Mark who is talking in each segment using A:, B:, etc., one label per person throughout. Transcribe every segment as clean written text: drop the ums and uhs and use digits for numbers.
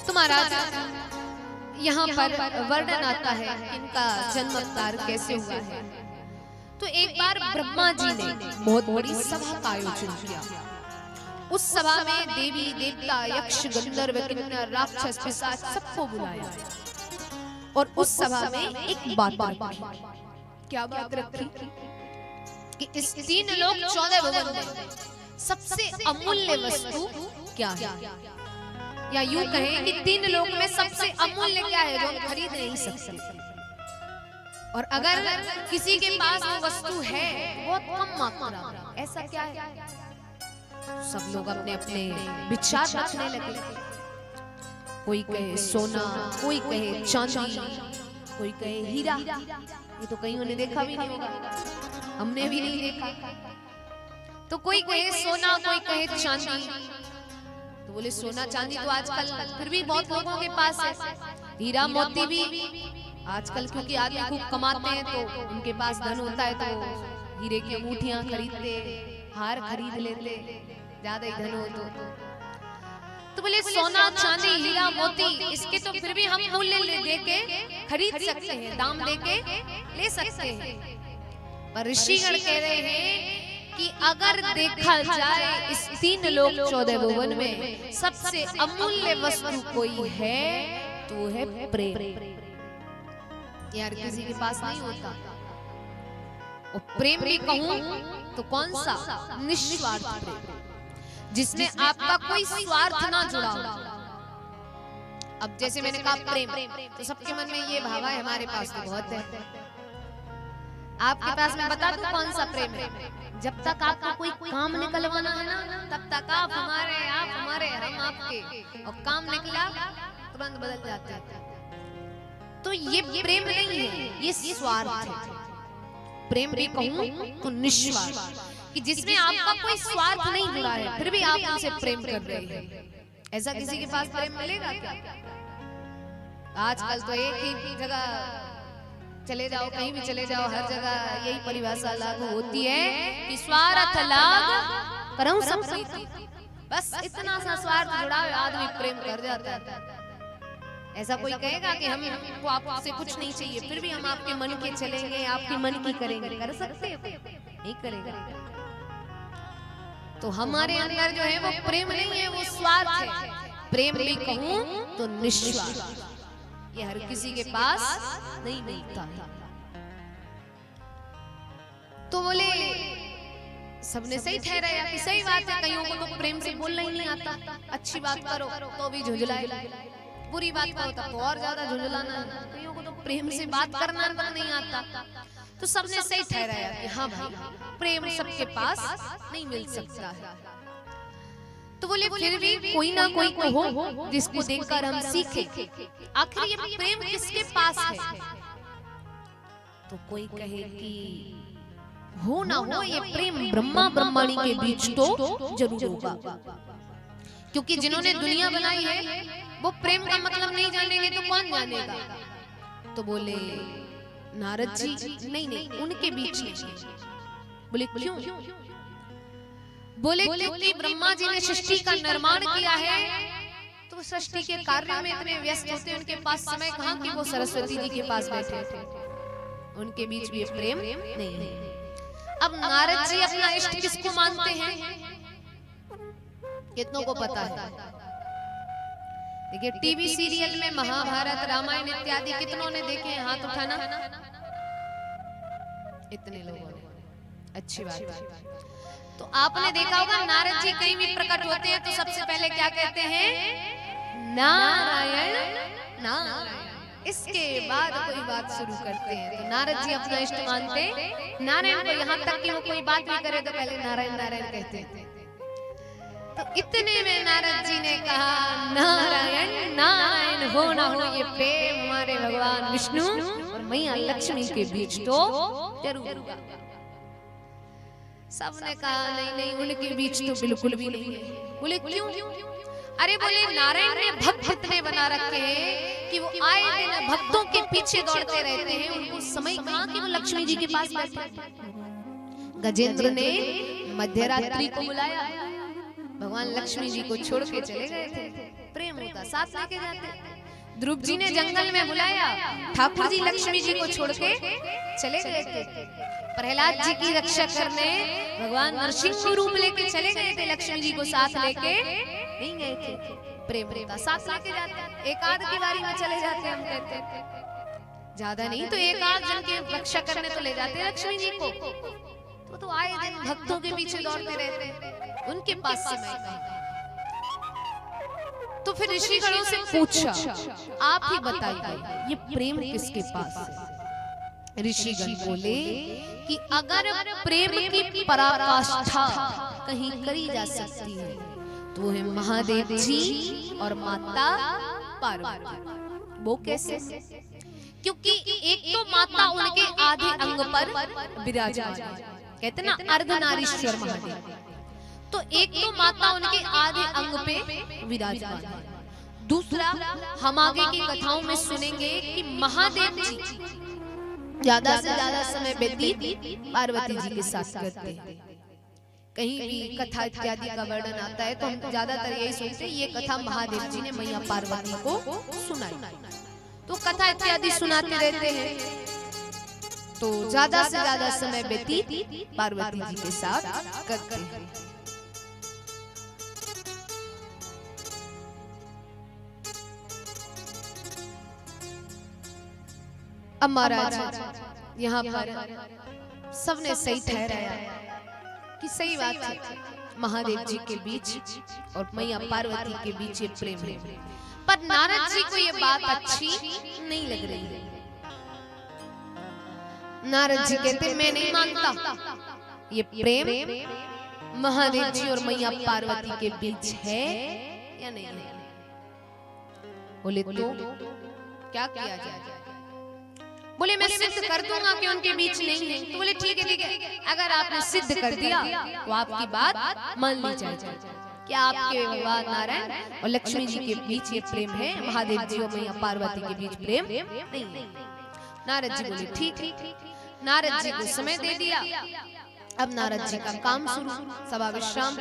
A: तो महाराज यहाँ पर वर्णन आता है कि इनका जन्म अवतार कैसे हुआ है। तो एक बार ब्रह्मा जी ने बहुत बड़ी सभा का आयोजन किया। उस सभा में देवी देवता यक्ष गंधर्व किन्नर राक्षस पिशाच सबको बुलाया और उस सभा में एक बात रखी। क्या बात रखी कि इस 3 लोक 14 भुवन में सबसे अमूल्य वस्तु क्या है, या यूं कहें कि 3 लोक में सबसे अमूल्य क्या है जो हम खरीद नहीं सकते, और अगर किसी के पास वो वस्तु है बहुत कम मात्रा में, ऐसा क्या है। सब लोग अपने अपने विचार रखने लगे। कोई कहे सोना, कोई कहे चांदी, कोई कहे हीरा। ये तो कहीं उन्हें देखा भी नहीं होगा, हमने भी नहीं देखा। तो कोई कहे सोना, कोई कहे चांदी। तो बोले सोना चांदी तो आजकल फिर भी बहुत लोगों के पास है। हीरा मोती भी आजकल क्योंकि आदमी खूब कमाते हैं तो उनके पास धन होता है तो हीरे की अंगूठियां खरीदते, हार खरीद लेते, ज्यादा ही धन हो तो बोले सोना चांदी हीरा मोती इसके तो फिर भी हम मूल्य दे के खरीद सकते हैं, दाम दे के ले सकते हैं। पर ऋषिगण कह रहे हैं कि अगर देखा जाए इस 3 लोक 14 भुवन में सबसे अमूल्य वस्तु कोई है तो है प्रेम। यार किसी के पास नहीं होता। और प्रेम भी कहूं तो कौन सा, निस्वार्थ प्रेम, जिसमें आपका कोई स्वार्थ ना जुड़ा हो। अब जैसे मैंने कहा प्रेम, तो सबके मन में ये भाव है हमारे पास तो बहुत है। आपके पास मैं बता दूं कौन सा प्रेम है। जब तक आपको कोई काम निकलवाना है ना, तब तक आप हमारे हम आपके, और काम निकला तुरंत बदल जाते हैं। तो ये प्रेम नहीं है, ये स्वार्थ है। प्रेम भी कहूं तो निस्वार्थ, कि जिसमें आपका कोई स्वार्थ नहीं जुड़ा है फिर भी आप उनसे प्रेम कर रहे हैं। ऐसा किसी के पास प्रेम मिलेगा क्या? आजकल तो एक ही जगह चले जाओ, कहीं भी चले जाओ, हर जगह यही परिभाषा लागू होती है कि स्वार्थ लाग करऊं सब प्रीति। बस इतना सा स्वार्थ जुड़ा है आदमी प्रेम कर जाता है। ऐसा कोई कहेगा कि हमको आपसे कुछ नहीं चाहिए फिर भी हम आपके मन के चलेंगे, आपके मन की करेंगे, कर सकते हो? नहीं करेगा। तो हमारे अंदर जो है वो प्रेम नहीं है, वो स्वार्थ है। प्रेम भी कहूं तो निस्वार्थ, ये हर किसी के पास नहीं मिलता। तो बोले सबने सही ठहराया कि सही बात है, कईयों को तो प्रेम से बोलना ही नहीं आता। अच्छी बात करो तो भी झुंझलाए, बुरी बात करो तो और ज्यादा झुंझलाना। कईयों को तो प्रेम से बात करना नहीं आता। तो सबने सही ठहराया कि हाँ भाई प्रेम सबके पास नहीं मिल सकता है। तो बोले फिर भी कोई ना कोई तो हो जिसको देखकर हम सीखें। आखिर ये प्रेम किसके पास है? तो कोई कहे कि हो ना हो ये प्रेम ब्रह्मा ब्रह्माणी के बीच तो जरूर होगा, क्योंकि जिन्होंने दुनिया बनाई है वो प्रेम का मतलब नहीं जानेंगे तो कौन जानेगा। तो बोले नारद जी नहीं उनके बीच नहीं। बोले क्यों? बोले क्योंकि ब्रह्मा जी ने सृष्टि का निर्माण किया है तो सृष्टि के कार्यों में इतने व्यस्त होते हैं, उनके पास समय कहाँ कि वो सरस्वती जी के पास बैठे थे। उनके बीच भी प्रेम नहीं है। अब नारद जी अपना इष्ट किसको मानते हैं? कितनों को पता है? देखिए टीवी सीरियल में महाभारत रामायण इत्यादि कितनों ने देखे हैं? हाथ उठाना। इतने लोगों ने, अच्छी बात है। तो आपने देखा होगा नारद जी कहीं भी प्रकट होते हैं तो सबसे पहले क्या कहते हैं? नारायण नारायण। इसके बाद कोई बात शुरू करते हैं। तो नारद जी अपना इष्ट मानते नारायण को, यहाँ तक कि वो कोई बात भी करे तो पहले नारायण नारायण कहते हैं। तो इतने में नारद जी ने कहा नारायण नारायण हो ना हो ये प्रेम हमारे भगवान विष्णु और मैया लक्ष्मी के बीच तो जरूर होगा। सबने कहा नहीं उनके बीच तो बिल्कुल भी नहीं है। बोले क्यों? अरे बोले नारायण ने भक्त इतने बना रखे हैं कि वो आए दिन भक्तों के पीछे दौड़ते रहते हैं। उनको समय कहाँ कि वो लक्ष्मी जी के पास बैठे। गजेंद्र ने मध्यरात्रि को बुलाया, भगवान लक्ष्मी जी को छोड़ के चले गए थे। प्रेम होता, साथ लेके जाते। ध्रुव जी ने जंगल में बुलाया, ठाकुर जी लक्ष्मी जी को छोड़ के चले गए थे। प्रहलाद जी की रक्षा करने भगवान नरसिंह रूप लेके चले गए थे, लक्ष्मी जी को साथ लेके नहीं गए थे। प्रेम होता, साथ लेके जाते। एक आध की बारी में चले जाते, हम कहते ज्यादा नहीं तो एक आध जन की रक्षा करने तो ले जाते लक्ष्मी जी को। तो आए दिन भक्तों के पीछे दौड़ते रहते, उनके पास समय। तो फिर ऋषिगणों से पूछा, आप ही बताइए ये प्रेम किसके पास है? ऋषिगण बोले कि अगर प्रेम की पराकाष्ठा कहीं करी जा सकती है तो है महादेव जी और माता पार्वती। वो कैसे? क्योंकि एक तो माता उनके आधे अंग पर विराजमान, कहते ना अर्धनारीश्वर महादेव, तो एक तो माता उनके आधे अंग पे विराजमान। दूसरा, हम आगे की कथाओं में सुनेंगे कि महादेव जी ज्यादा से ज्यादा समय व्यतीत पार्वती जी के साथ करते हैं। कहीं भी कथा इत्यादि का वर्णन आता है तो हम ज्यादातर यही सोचते हैं ये कथा महादेव जी ने मैया पार्वती को सुनाई, तो कथा इत्यादि सुनाते रहते हैं। तो ज्यादा से ज्यादा समय व्यतीत पार्वती जी के साथ करते हैं। अब महाराज यहाँ पर सबने सही ठहराया कि सही बात है, महादेव जी के बीच और मैया पार्वती के बीच ये प्रेम है। पर नारद जी को ये बात अच्छी नहीं लग रही है। नारद जी कहते मैं नहीं मानता ये प्रेम महादेव जी और मैया पार्वती के बीच है या नहीं है। बोले तो क्या किया जाए? बोले मैं सिद्ध कर दूंगा कि उनके बीच नहीं है। तो बोले ठीक है, अगर आपने सिद्ध कर दिया तो आपकी बात मान ली जाए कि आपके भगवान नारायण और लक्ष्मी जी के बीच ये प्रेम है, महादेव जी और मैया पार्वती के बीच प्रेम नहीं है। नारद जी बोले ठीक। नारद जी को समय दे दिया। अब नारद जी का काम शुरू, सभा विश्राम।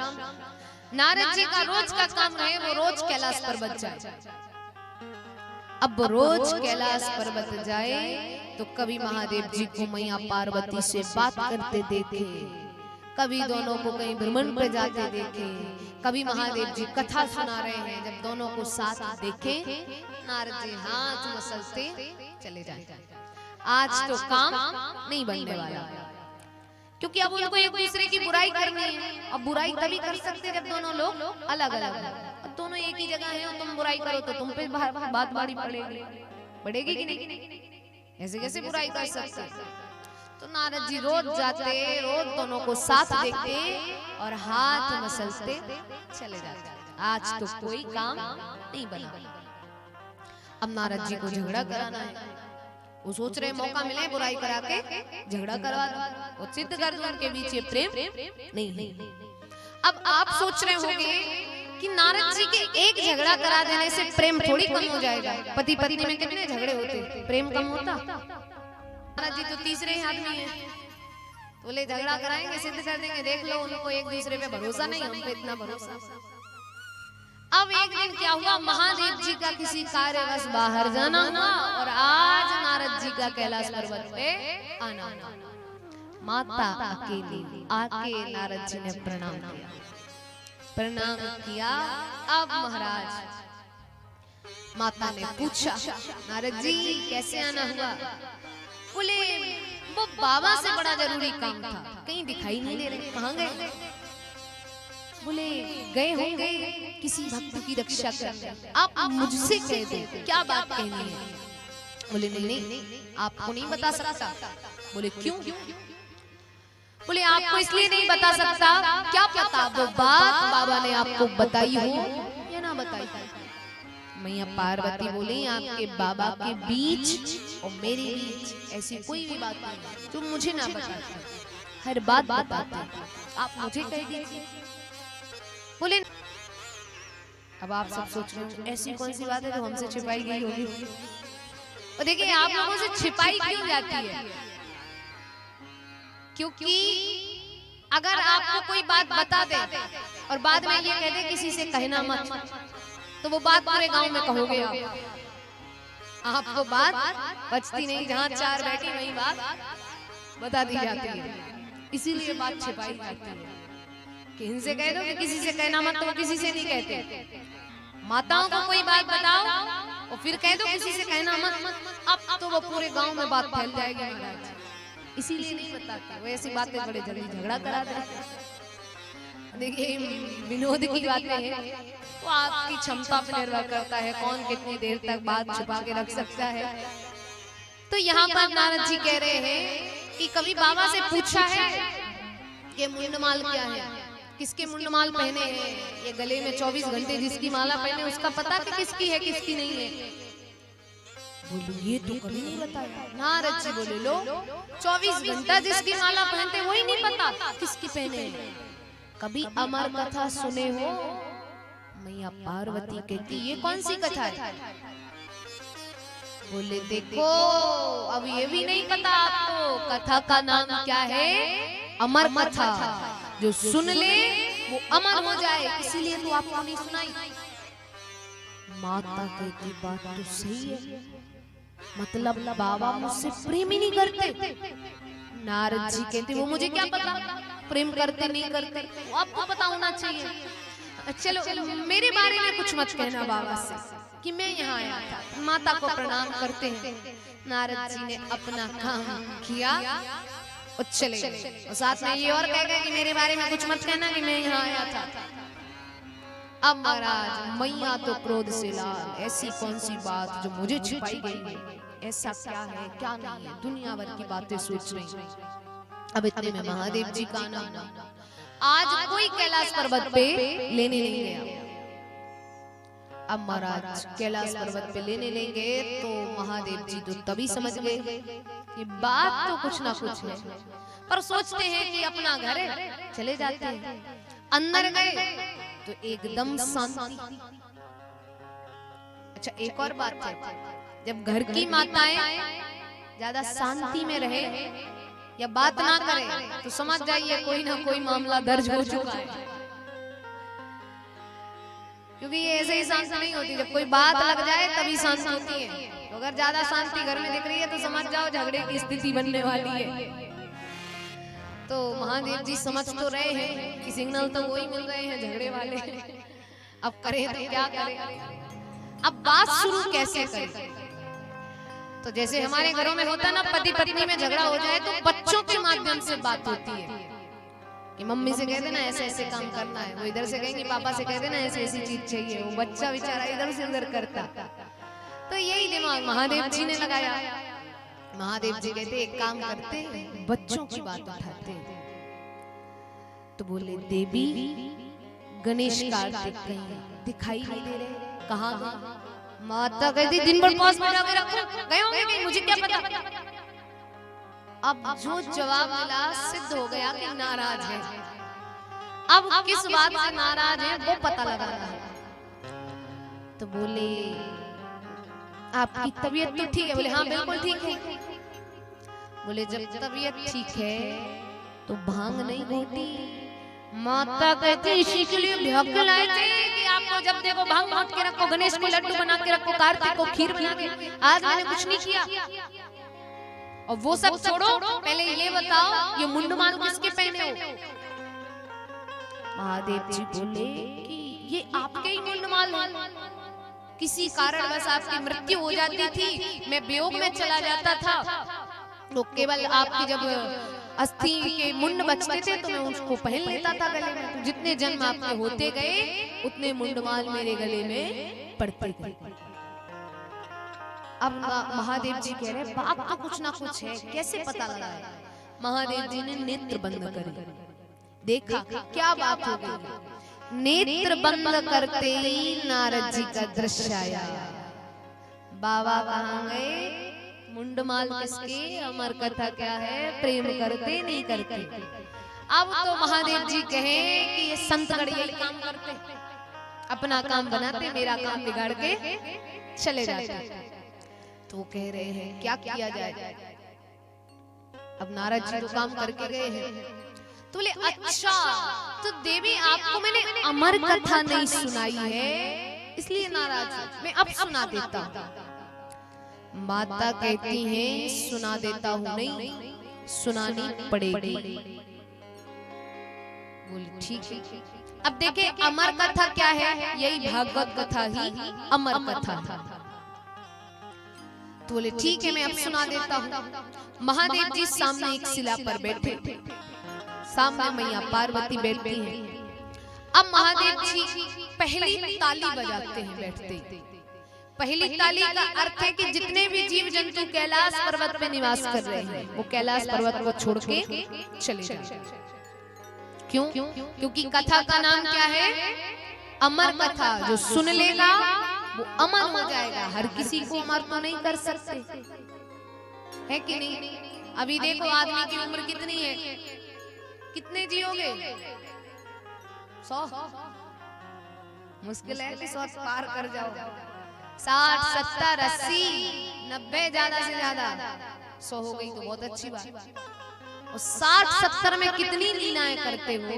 A: नारद जी का रोज का काम है वो रोज कैलाश पर्वत जाए। अब रोज कैलाश पर्वत जाए तो कभी महादेव जी को मैया पार्वती से बात करते देखे, कभी दोनों को कहीं भ्रमण पे जाते देखे, कभी महादेव जी कथा सुना रहे हैं, जब दोनों को साथ देखे नारद जी हाथ मसलते चले जाए। आज तो काम नहीं बनने वाला, क्योंकि अब उनको एक दूसरे की बुराई करनी है। अब बुराई तभी कर सकते जब दोनों लोग अलग अलग, दोनों एक ही जगह हैं और तुम बुराई करो तो तुम पे बात बारी पड़ेगी कि नहीं? ऐसे कैसे बुराई कर सकते? तो नारद जी रोज जाते, रोज दोनों को साथ देखते और हाथ मसलते चले जाते। आज तो कोई काम नहीं बना। अब नारद जी को झगड़ा कराना है। वो सोच रहे मौका मिले बुराई करा के झगड़ा करवा दो, वो सिद्ध कर दो उनके बीच ये प्रेम नहीं। अब आप सोच रहे होंगे कि नारद जी के एक झगड़ा करा देने से प्रेम थोड़ी कम हो जाएगा। पति पत्नी में कितने झगड़े होते, प्रेम कम होता? नारद जी तो तीसरे ही आदमी है, बोले झगड़ा कराएंगे सिद्ध कर देंगे। देख लो उनको एक दूसरे पे भरोसा नहीं, हम पे इतना भरोसा। अब एक दिन क्या हुआ, महादेव जी का किसी कार्यवश बाहर जाना हुआ और आज नारद जी का कैलाश पर्वत पे आना। माता अकेली आके नारद जी ने प्रणाम किया। अब महाराज माता ने पूछा नारद जी कैसे आना हुआ? बोले वो बाबा से बड़ा जरूरी काम था, कहीं दिखाई नहीं दे रहे, कहाँ गए? बोले गए होंगे किसी भक्त की रक्षा करने, आप मुझसे कह दो क्या बात कहनी है। बोले नहीं आपको नहीं बता सकता। बोले क्यों? बोले आपको इसलिए नहीं बता सकता, क्या पता वो बात बाबा ने आपको बताई हो या ना बताई। मैया पार्वती बोली आपके बाबा के बीच और मेरे बीच ऐसी कोई भी बात नहीं जो मुझे ना बताती, हर बात बताते, आप मुझे कह दीजिए। बोले अब आप सब सोच रहे हो ऐसी कौन सी बात है जो हमसे छिपाई गई होगी। और देखिए आप लोगों से छिपाई क्यों जाती है, क्योंकि अगर आपको कोई बात बता दे और बाद में ये कह दे किसी से कहना मत, तो वो बात पूरे गांव में कहोगे आप। आपको बात बचती नहीं, जहां चार बैठी वही बात बता दी जाती है, इसीलिए बात छिपाई जाती है कि इनसे कह दो कि किसी से कहना मत, तो वो किसी से नहीं कहते। माताओं को कोई बात बताओ और फिर कह दो किसी से कहना मत, अब तो वो पूरे गांव में बात फैल जाएगी महाराज, इसीलिए नहीं बताते। वो ऐसी बातें बड़े जल्दी झगड़ा करा देते हैं। देखिए विनोद की बातें हैं, वो आपकी क्षमता पर निर्भर करता है, कौन कितनी देर तक बात छुपा के रख सकता है। तो यहाँ पर नारद जी कह रहे हैं कि कभी बाबा से पूछा है कि मुंडमाल क्या है, किसके मुंडमाल पहने हैं, ये गले में 24 घंटे जिसकी माला पहने उसका पता कि किसकी है किसकी नहीं है। बोले ये तो कभी नहीं बताया। नारद जी बोले लो 24 घंटा जिसकी माला पहनते वही नहीं पता किसकी पहने हैं। कभी अमर कथा सुने हो? मैया पार्वती कहती ये कौन सी कथा है? बोले देखो अब ये भी नहीं पता आपको, कथा का नाम क्या है? अमर कथा। जो सुन ले वो अमर हो जाए, इसीलिए तो आपको नहीं सुनाई। माता कहती बात तो सही है, मतलब बाबा मुझसे प्रेम ही नहीं करते। नारद जी कहते वो मुझे क्या पता प्रेम करते नहीं करते, वो आपको पता होना चाहिए। चलो मेरे बारे में कुछ मत कहना बाबा से कि मैं यहाँ आया था। माता को प्रणाम करते हैं। नारद जी ने अपना काम किया और चले गए, और साथ में ये और कह गए कि मेरे बारे में कुछ मत कहना कि मैं यहाँ आया था। अब महाराज मैया तो क्रोध से लाल, ऐसी कौन सी बात जो मुझे छिपाई गई है, ऐसा क्या है क्या नहीं है, दुनिया भर की बातें सोच रही। अब इतने में महादेव जी का नाम, आज कोई कैलाश पर्वत पे लेने नहीं गया। अब महाराज कैलाश पर्वत पे लेने लेंगे तो महादेव जी तो तभी समझ गए कि बात तो कुछ ना कुछ है, पर सोचते हैं कि अपना घर है चले जाते हैं। अंदर गए तो एकदम शांति। अच्छा एक और बात है, जब घर की माताएं ज्यादा शांति में रहे या बात ना करे तो समझ जाइए कोई ना कोई मामला दर्ज हो चुका है, क्योंकि ये ऐसे ही शांत नहीं होती। जब कोई बात लग जाए तभी शांत होती है। तो अगर ज्यादा शांति घर में दिख रही है तो समझ जाओ झगड़े की स्थिति बनने वाली है। तो महादेव जी समझ तो रहे हैं कि सिग्नल तो वही मिल रहे हैं झगड़े वाले, अब करें तो क्या करें, अब बात शुरू कैसे करें। तो जैसे हमारे घरों में होता है ना, पति पत्नी में झगड़ा हो जाए तो बच्चों के माध्यम से बात होती है कि मम्मी से कह देना ऐसे ऐसे काम करना है, वो इधर से कहेंगे पापा से कह देना ऐसी ऐसी चीज चाहिए, वो बच्चा बेचारा इधर से उधर करता। तो यही दिमाग महादेव जी ने लगाया। महादेव जी कहते एक काम करते बच्चों की बात उठाते। तो बोले देवी गणेश कार्तिक कहीं दिखाई नहीं दे रहे, कहाँ? माता कहती दिन भर पास में जाके रखो, गए होंगे कहीं, मुझे क्या पता। अब जो जवाब मिला सिद्ध हो गया कि नाराज है। अब किस बात से नाराज है वो पता लगाना है। तो बोले आपकी तबीयत तो ठीक है? बोले हाँ बिल्कुल ठीक है। बोले जब तबीयत ठीक है तो भांग नहीं घोटी? माता कहती इसी के लिए भ्याग के लाए थे कि आपको जब देखो भांग घोट के रखो, गणेश को लड्डू बना के रखो, कार्तिक को खीर बना के। आज मैंने कुछ नहीं किया। और वो सब छोड़ो, पहले ये बताओ ये मुंडमाल किसके पहने हो? महादेव जी बोले कि ये आपके ही मुंडमाल है। किसी कारणवश आपकी मृत्यु हो जाती थी, मैं वियोग में चला जाता था, तो केवल आपकी जब अस्थि के मुंड बचते थे तो मैं उसको पहन लेता था गले में। तो जितने जन्म आपके होते गए उतने मुंडमाल मेरे गले में पड़ते गए। अब महादेव जी कह रहे बात तो कुछ ना कुछ है, कैसे पता लगा? महादेव जी ने नेत्र बंद करे, देखा क्या बात हो गई। नेत्र बंद करते ही नारद जी का दृश्य आया। बाबा कहाँ गए? मुंडमाल किसके? अमर कथा क्या है? प्रेम करते नहीं करते। अब तो महादेव जी कहे कि ये संत गण यही काम करते, अपना काम बनाते, मेरा काम बिगाड़ के चले जाते। तो वो कह रहे हैं क्या किया जाए? अब नारद जी तो काम करके गए हैं। तो बोले अच्छा तो देवी आपको मैंने अमर कथा नहीं सुनाई है, इसलिए नाराज हूं। मैं अब सुना देता हूं। माता कहती हैं सुना देता हूं नहीं, सुनानी पड़ेगी। बोली ठीक है। अब देखे अमर कथा क्या है, यही भागवत कथा ही अमर कथा है। तो बोले ठीक है मैं अब सुना देता हूं। महादेव जी सामने एक शिला पर बैठे, सामने मैया पार्वती बैठती हैं। अब महादेव जी पहली ताली बजाते हैं बैठते। पहली ताली का अर्थ है कि जितने भी जीव जंतु कैलाश पर्वत पे निवास कर रहे हैं वो कैलाश पर्वत को छोड़ के चले जाए। क्यों? क्योंकि कथा का नाम क्या है? अमर कथा। जो सुन लेगा वो अमर हो जाएगा। हर किसी को अमर तो नहीं कर सकते, है कि नहीं? अभी देखो आदमी की उम्र कितनी है, कितने जियोगे? 100 मुश्किल है कि 100 पार कर जाओ। 60, 70, 80, 90 ज्यादा से ज्यादा। 100 हो गई तो बहुत अच्छी बात। और 60, 70 में कितनी लीलाएं करते हो।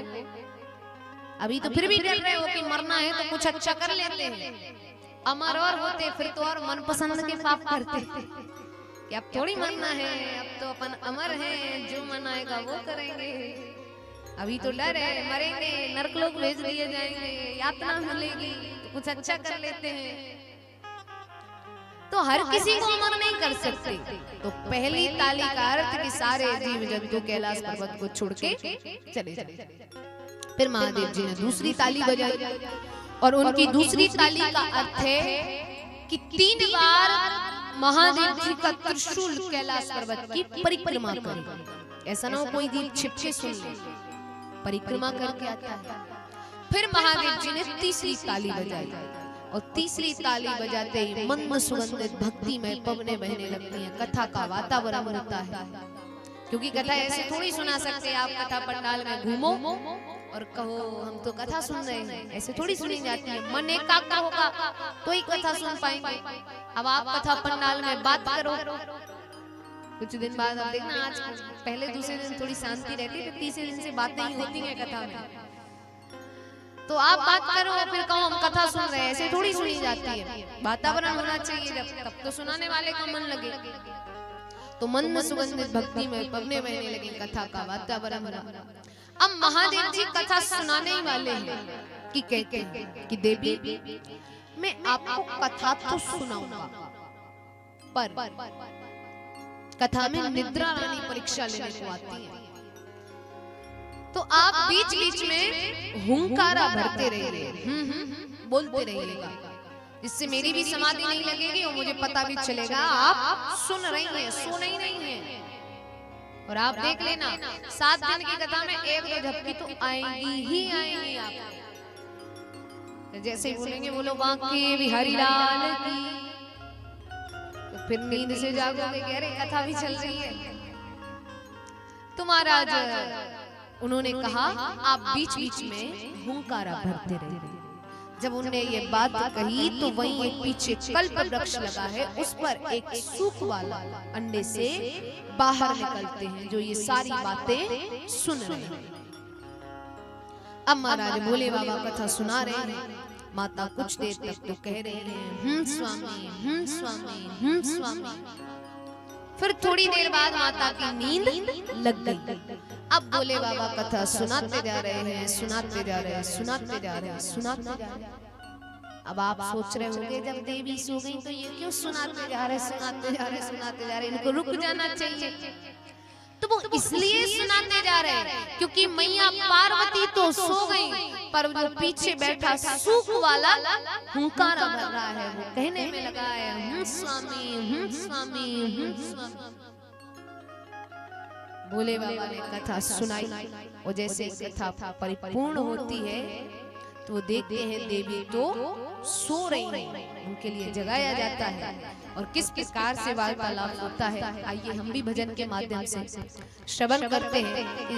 A: अभी तो फिर भी डर रहे हो कि मरना है तो कुछ अच्छा कर लेते हैं। अमर और होते फिर तो और मनपसंद के पाप करते कि अब थोड़ी मरना है, अब तो अपन अमर हैं, जो मन आएगा वो करेंगे। अभी तो डर है, मरेंगे, नरकलोक भेज दिए जाएंगे, यातना मिलेगी, तो कुछ अच्छा कर लेते हैं। तो हर किसी को अमर नहीं कर सकते। तो पहली ताली का अर्थ कि सारे जीव जंतु कैलाश पर्वत को छोड़ के चले जाए। फिर महादेव जी ने दूसरी ताली बजाई और उनकी दूसरी ताली का अर्थ है कि 3 बार महादेव जी का त्रिशूल कैलाश पर्वत की परिक्रमा करे। ऐसा ना हो कोई जीव छिपके सुन ले, परिक्रमा करके आता है। फिर महादेव जी ने तीसरी ताली बजाई और तीसरी ताली बजाते ही मंद सुगंधित भक्ति में पवने बहने लगती हैं। कथा का वातावरण होता है, क्योंकि कथा ऐसे थोड़ी सुना सकते। आप कथा पंडाल में घूमो और कहो हम तो कथा सुन रहे हैं, ऐसे थोड़ी सुनी जाती है। मन एकाग्र होगा तो ही कथा सुन पाएंगे। अब आप कथा पंडाल में बात करो, कुछ दिन बाद आप देखना, आज पहले दूसरे दिन थोड़ी शांति रहती है, तीसरे दिन से बातें ही होती हैं कथा में। तो आप बात करो फिर कहो हम कथा सुन रहे हैं, ऐसे थोड़ी सुनी जाती है। वातावरण होना चाहिए जब, तब तो सुनाने वाले का मन लगे। तो मंद सुगंधित भक्ति में पवने बहने लगे, कथा का वातावरण बना। अब महादेव जी कथा सुनाने ही वाले हैं कि कहते हैं कि देवी मैं आपको कथा तो सुनाऊंगा, पर कथा में निद्रा रानी परीक्षा लेने को आती है। तो आप बीच बीच में हुंकारा भरते रहिए, बोलते रहिएगा, जिससे मेरी भी समाधि नहीं लगेगी और मुझे पता भी चलेगा आप सुन रही हैं, सो नहीं है। और आप देख लेना 7 दिन की कथा में 1-2 झपकी तो आएंगी ही आएंगी आपको। जैसे बोलेंगे बोलो बांके बिहारी लाल की, तो फिर नींद से जागोगे, कह रहे कथा भी चल रही है। तो महाराज उन्होंने कहा आप बीच बीच में हुंकारा भरते रहिए। जब उन्होंने ये बात कही तो वहीं एक पीछे कल्प वृक्ष लगा है, उस पर एक सूख वाला अंडे से बाहर निकलते हैं जो ये सारी बातें सुन रहे हैं। अब महाराज भोले बाबा कथा सुना रहे हैं। माता कुछ देर तक तो कह रही है स्वामी स्वामी स्वामी। फिर थोड़ी देर बाद माता की नींद लग गई। अब भोले बाबा कथा सुनाते जा रहे हैं, सुनाते जा रहे हैं, सुनाते जा रहे हैं, सुनाते जा रहे हैं। अब आप सोच रहे होंगे जब देवी सो गई तो ये क्यों सुनाते जा रहे, सुनाते जा रहे, सुनाते जा रहे, इनको रुक जाना चाहिए। तो वो इसलिए सुनाते जा रहे हैं क्योंकि मैया पार्वती तो सो गई, पर जो पीछे बैठा सूख वाला हुंकारा भर रहा है, वो कहने में लगा है स्वामी स्वामी स्वामी। भोले बाबा ने कथा सुनाई और जैसे कथा परिपूर्ण होती है तो वो देखते हैं देवी तो सो रही है, उनके लिए जगाया जाता है और किस प्रकार से वार्तालाप होता है। आइए हम भी भजन के माध्यम से श्रवण करते हैं।